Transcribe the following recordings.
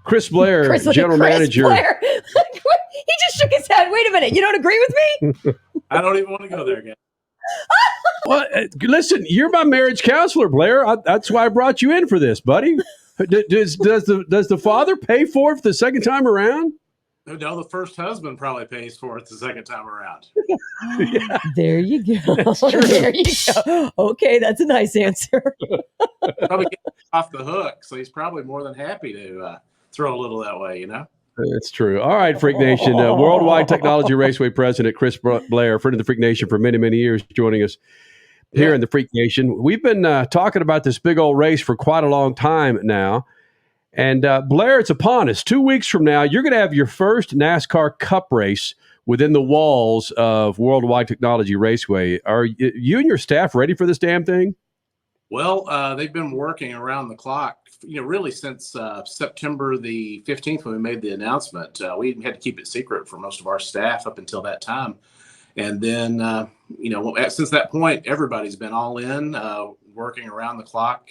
Chris Blair, general manager. Blair. He just shook his head. Wait a minute. You don't agree with me? I don't even want to go there again. Well, listen, you're my marriage counselor, Blair. That's why I brought you in for this, buddy. Does the father pay for it the second time around? No, the first husband probably pays for it the second time around. Yeah. There you go. There you go. Okay, that's a nice answer. Probably get off the hook, so he's probably more than happy to throw a little that way, you know? That's true. All right, Freak Nation. Worldwide Technology Raceway President Chris Blair, friend of the Freak Nation for many, many years, joining us here in the Freak Nation. We've been talking about this big old race for quite a long time now. And Blair, it's upon us. 2 weeks from now, you're going to have your first NASCAR Cup race within the walls of Worldwide Technology Raceway. Are you and your staff ready for this damn thing? Well, they've been working around the clock, really since September the 15th when we made the announcement. We had to keep it secret for most of our staff up until that time. And then, since that point, everybody's been all in, working around the clock.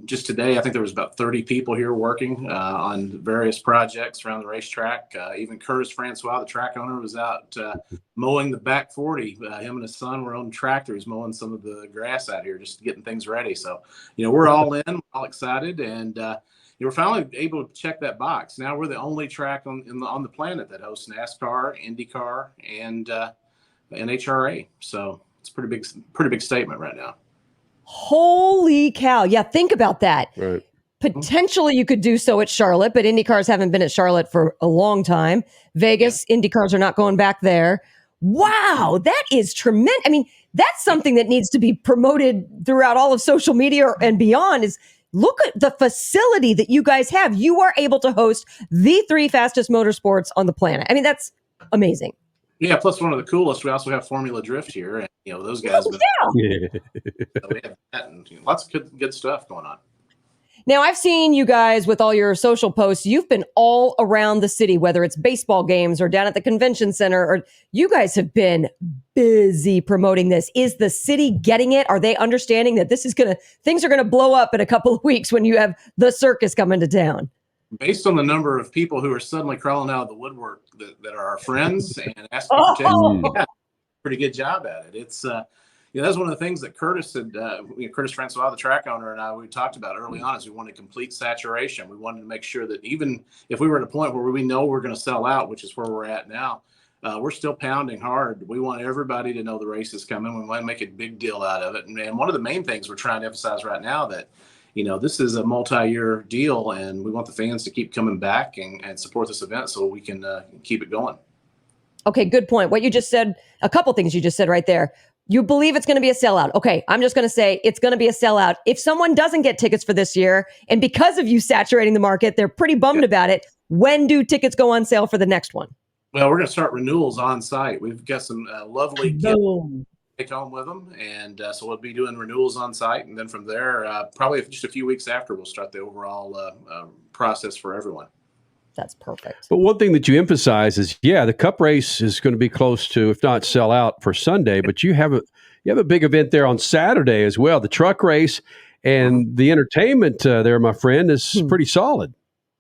Just today, I think there was about 30 people here working on various projects around the racetrack. Even Curtis Francois, the track owner, was out mowing the back 40. Him and his son were on tractors mowing some of the grass out here, just getting things ready. So, we're all in, we're all excited, and we're finally able to check that box. Now we're the only track on the planet that hosts NASCAR, IndyCar, and NHRA. So it's a pretty big statement right now. Holy cow. Yeah, think about that. Right. Potentially you could do so at Charlotte, but IndyCars haven't been at Charlotte for a long time. Vegas, IndyCars are not going back there. Wow, that is tremendous. I mean, that's something that needs to be promoted throughout all of social media and beyond is look at the facility that you guys have. You are able to host the 3 fastest motorsports on the planet. I mean, that's amazing. Yeah, plus one of the coolest, we also have Formula Drift here. And, those guys. So we have that and lots of good stuff going on. Now, I've seen you guys with all your social posts. You've been all around the city, whether it's baseball games or down at the convention center, or you guys have been busy promoting this. Is the city getting it? Are they understanding that things are going to blow up in a couple of weeks when you have the circus coming to town? Based on the number of people who are suddenly crawling out of the woodwork that are our friends and asking for tickets, pretty good job at it. It's that's one of the things that Curtis Curtis Francois, the track owner, and we talked about early on is we wanted complete saturation. We wanted to make sure that even if we were at a point where we know we're going to sell out, which is where we're at now, we're still pounding hard. We want everybody to know the race is coming. We want to make a big deal out of it. And one of the main things we're trying to emphasize right now that this is a multi-year deal, and we want the fans to keep coming back and support this event so we can keep it going. Okay, good point. What you just said, a couple things you just said right there. You believe it's going to be a sellout. Okay, I'm just going to say it's going to be a sellout. If someone doesn't get tickets for this year, and because of you saturating the market, they're pretty bummed about it, when do tickets go on sale for the next one? Well, we're going to start renewals on site. We've got some lovely gifts to take home with them, and so we'll be doing renewals on site, and then from there, probably just a few weeks after, we'll start the overall process for everyone. That's perfect. But one thing that you emphasize is, the Cup race is going to be close to, if not sell out for Sunday, but you have a big event there on Saturday as well. The truck race and the entertainment there, my friend, is pretty solid.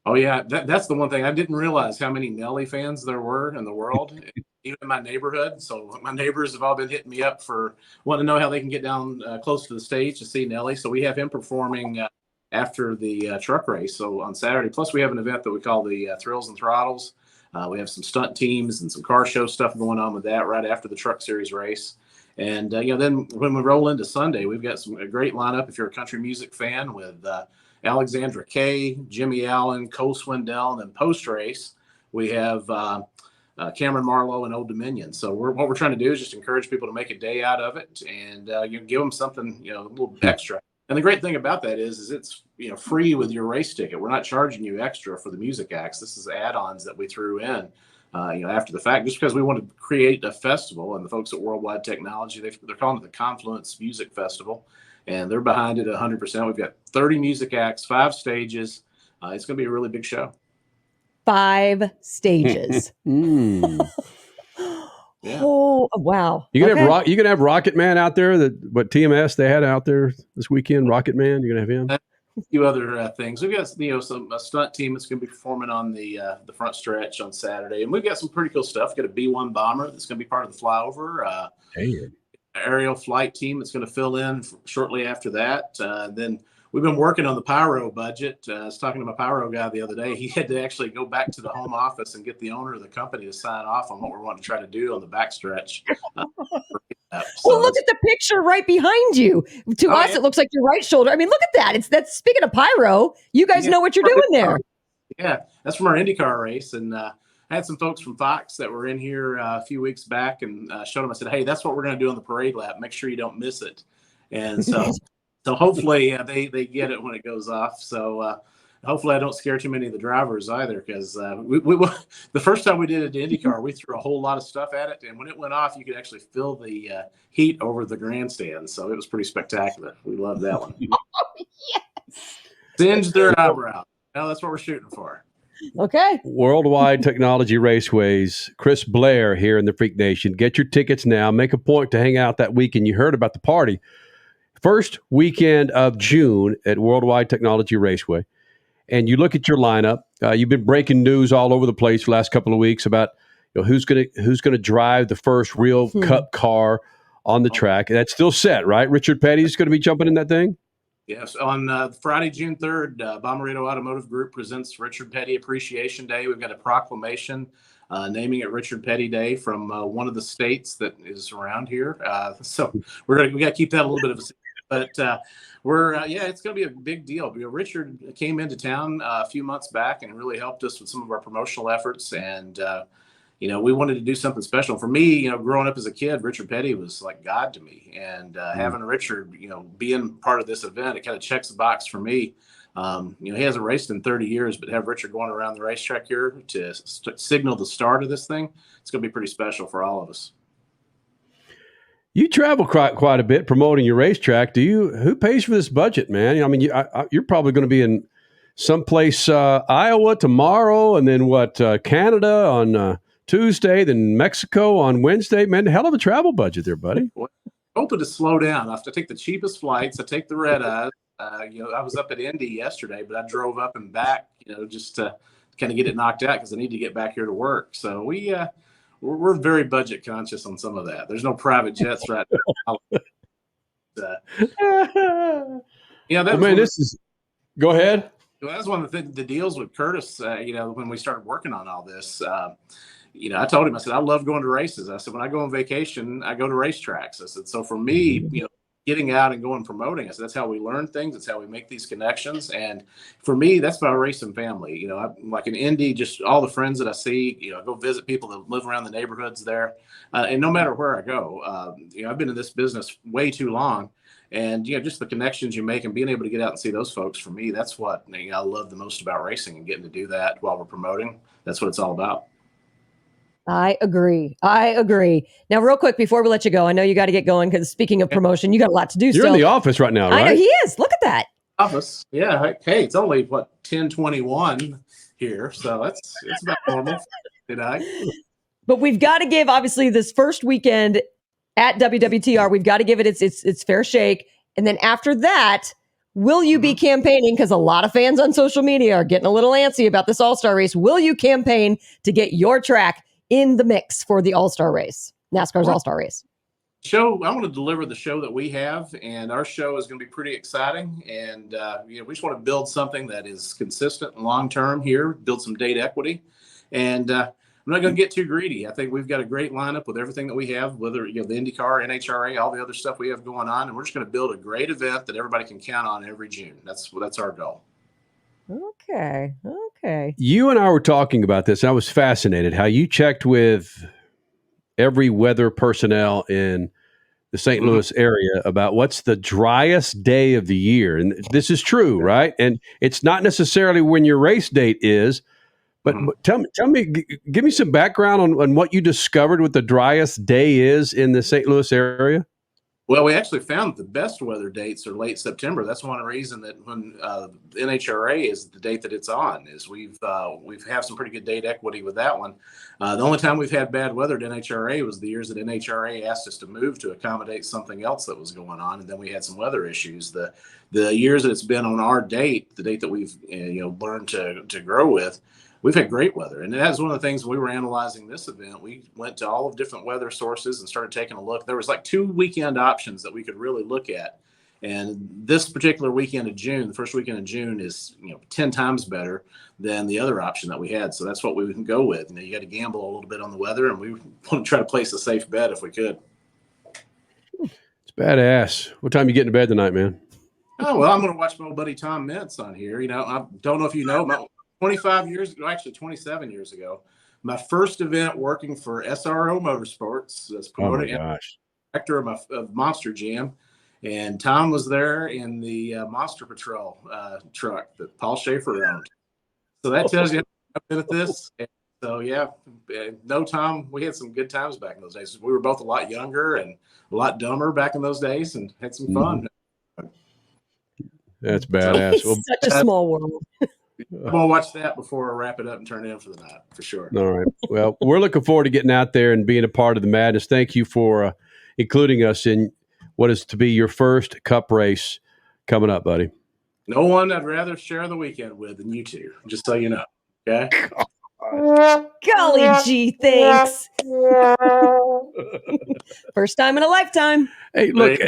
Oh yeah, that's the one thing I didn't realize how many Nelly fans there were in the world, even in my neighborhood. So my neighbors have all been hitting me up for wanting to know how they can get down close to the stage to see Nelly. So we have him performing after the truck race, so on Saturday. Plus, we have an event that we call the Thrills and Throttles. We have some stunt teams and some car show stuff going on with that right after the Truck Series race. And then when we roll into Sunday, we've got a great lineup. If you're a country music fan, with Alexandra Kay, Jimmy Allen, Cole Swindell, and then post race we have Cameron Marlowe and Old Dominion. So what we're trying to do is just encourage people to make a day out of it and give them something a little extra. And the great thing about that is it's free with your race ticket. We're not charging you extra for the music acts. This is add-ons that we threw in after the fact, just because we want to create a festival. And the folks at Worldwide Technology, they're calling it the Confluence Music Festival, and they're behind it 100%. We've got 30 music acts, 5 stages. It's going to be a really big show. 5 stages. Yeah. Oh, wow. You're gonna have Rocket Man out there. What TMS they had out there this weekend? Rocket Man, you're gonna have him. few other things. We've got some a stunt team that's going to be performing on the front stretch on Saturday, and we've got some pretty cool stuff. We've got a B-1 bomber that's going to be part of the flyover. Aerial flight team that's going to fill in shortly after that. Then we've been working on the pyro budget. I was talking to my pyro guy the other day. He had to actually go back to the home office and get the owner of the company to sign off on what we're wanting to try to do on the backstretch. Well, look at the picture right behind you. To us, it looks like your right shoulder. I mean, look at that. That's speaking of pyro. You guys know what you're doing there. Yeah, that's from our IndyCar race, and I had some folks from Fox that were in here a few weeks back, and showed them. I said, "Hey, that's what we're going to do on the parade lap. Make sure you don't miss it." And so, hopefully they get it when it goes off. So hopefully I don't scare too many of the drivers either, because the first time we did it to IndyCar, we threw a whole lot of stuff at it, and when it went off, you could actually feel the heat over the grandstand. So it was pretty spectacular. We loved that one. Yes. Singe their eyebrow. No, that's what we're shooting for. Okay. Worldwide Technology Raceways, Chris Blair here in the Freak Nation. Get your tickets now. Make a point to hang out that weekend. You heard about the party. First weekend of June at Worldwide Technology Raceway. And you look at your lineup. You've been breaking news all over the place for the last couple of weeks about who's gonna drive the first real Cup car on the track. That's still set, right? Richard Petty's going to be jumping in that thing? Yes, on Friday, June 3rd, Bommarito Automotive Group presents Richard Petty Appreciation Day. We've got a proclamation naming it Richard Petty Day from one of the states that is around here. So we got to keep that a little bit of a secret. But it's going to be a big deal. Richard came into town a few months back and really helped us with some of our promotional efforts. And we wanted to do something special. For me, growing up as a kid, Richard Petty was like God to me. And having Richard, being part of this event, it kind of checks the box for me. He hasn't raced in 30 years, but have Richard going around the racetrack here to signal the start of this thing, it's going to be pretty special for all of us. You travel quite a bit promoting your racetrack. Who pays for this budget, man? I mean, you're probably going to be in someplace, Iowa tomorrow, and then Canada on Tuesday, then Mexico on Wednesday. Man, hell of a travel budget there, buddy. Well, hoping to slow down. I have to take the cheapest flights. I take the red eyes. I was up at Indy yesterday, but I drove up and back, just to kind of get it knocked out because I need to get back here to work. So we're very budget conscious on some of that. There's no private jets right now. Go ahead. Well, that's one of the deals with Curtis. When we started working on all this, I told him, I said, I love going to races. I said, when I go on vacation, I go to racetracks. I said, so for me, getting out and going promoting, I said, that's how we learn things. That's how we make these connections. And for me, that's my racing family. I'm like in Indy, just all the friends that I see, I go visit people that live around the neighborhoods there. And no matter where I go, I've been in this business way too long. And, just the connections you make and being able to get out and see those folks, for me, that's what I love the most about racing, and getting to do that while we're promoting. That's what it's all about. I agree. Now, real quick, before we let you go, I know you got to get going because speaking of promotion, you got a lot to do. You're in the office right now, right? I know he is. Look at that. Office. Yeah. Hey, it's only 10:21 here. So it's about normal today. But we've got to give, obviously, this first weekend at WWTR, we've got to give it its fair shake. And then after that, will you be campaigning? Because a lot of fans on social media are getting a little antsy about this All-Star race. Will you campaign to get your track in the mix for the All-Star race, NASCAR's All-Star race? I want to deliver the show that we have, and our show is going to be pretty exciting. And we just want to build something that is consistent and long-term here, build some date equity. And I'm not going to get too greedy. I think we've got a great lineup with everything that we have, whether the IndyCar, NHRA, all the other stuff we have going on, and we're just going to build a great event that everybody can count on every June. That's our goal. Okay. You and I were talking about this, and I was fascinated how you checked with every weather personnel in the St. Louis area about what's the driest day of the year. And this is true, right? And it's not necessarily when your race date is, but tell me, give me some background on what you discovered what the driest day is in the St. Louis area. Well, we actually found the best weather dates are late September. That's one reason that when the NHRA is the date that it's on, is we've have some pretty good date equity with that one. The only time we've had bad weather at NHRA was the years that NHRA asked us to move to accommodate something else that was going on, and then we had some weather issues. The years that it's been on our date, the date that we've learned to grow with, we've had great weather. And that was one of the things when we were analyzing this event. We went to all of different weather sources and started taking a look. There was like 2 weekend options that we could really look at. And this particular weekend of June, the first weekend of June, is 10 times better than the other option that we had. So that's what we can go with. You got to gamble a little bit on the weather, and we want to try to place a safe bet if we could. It's badass. What time you getting to bed tonight, man? Oh, well, I'm going to watch my old buddy Tom Mintz on here. I don't know if you know, 25 years ago, actually 27 years ago, my first event working for SRO Motorsports, that's promoting director of Monster Jam, and Tom was there in the Monster Patrol truck that Paul Schaefer owned. So that tells you I've been at this. And so yeah, no, Tom, we had some good times back in those days. We were both a lot younger and a lot dumber back in those days, and had some fun. That's badass. It's such a small world. I'm going to watch that before I wrap it up and turn it in for the night, for sure. All right. Well, we're looking forward to getting out there and being a part of the madness. Thank you for including us in what is to be your first Cup race coming up, buddy. No one I'd rather share the weekend with than you two, just so you know. Okay? Golly gee, thanks. First time in a lifetime. Hey, look,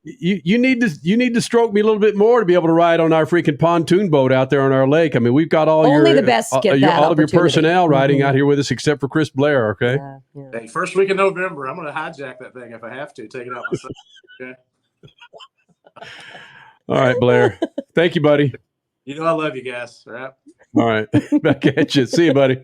you need to stroke me a little bit more to be able to ride on our freaking pontoon boat out there on our lake. I mean, we've got all Only the best get that all of your personnel riding out here with us, except for Chris Blair. Okay. Yeah. Hey, first week in November, I'm going to hijack that thing if I have to. Take it out myself. Okay. All right, Blair. Thank you, buddy. I love you guys. All right. All right. Back at you. See you, buddy.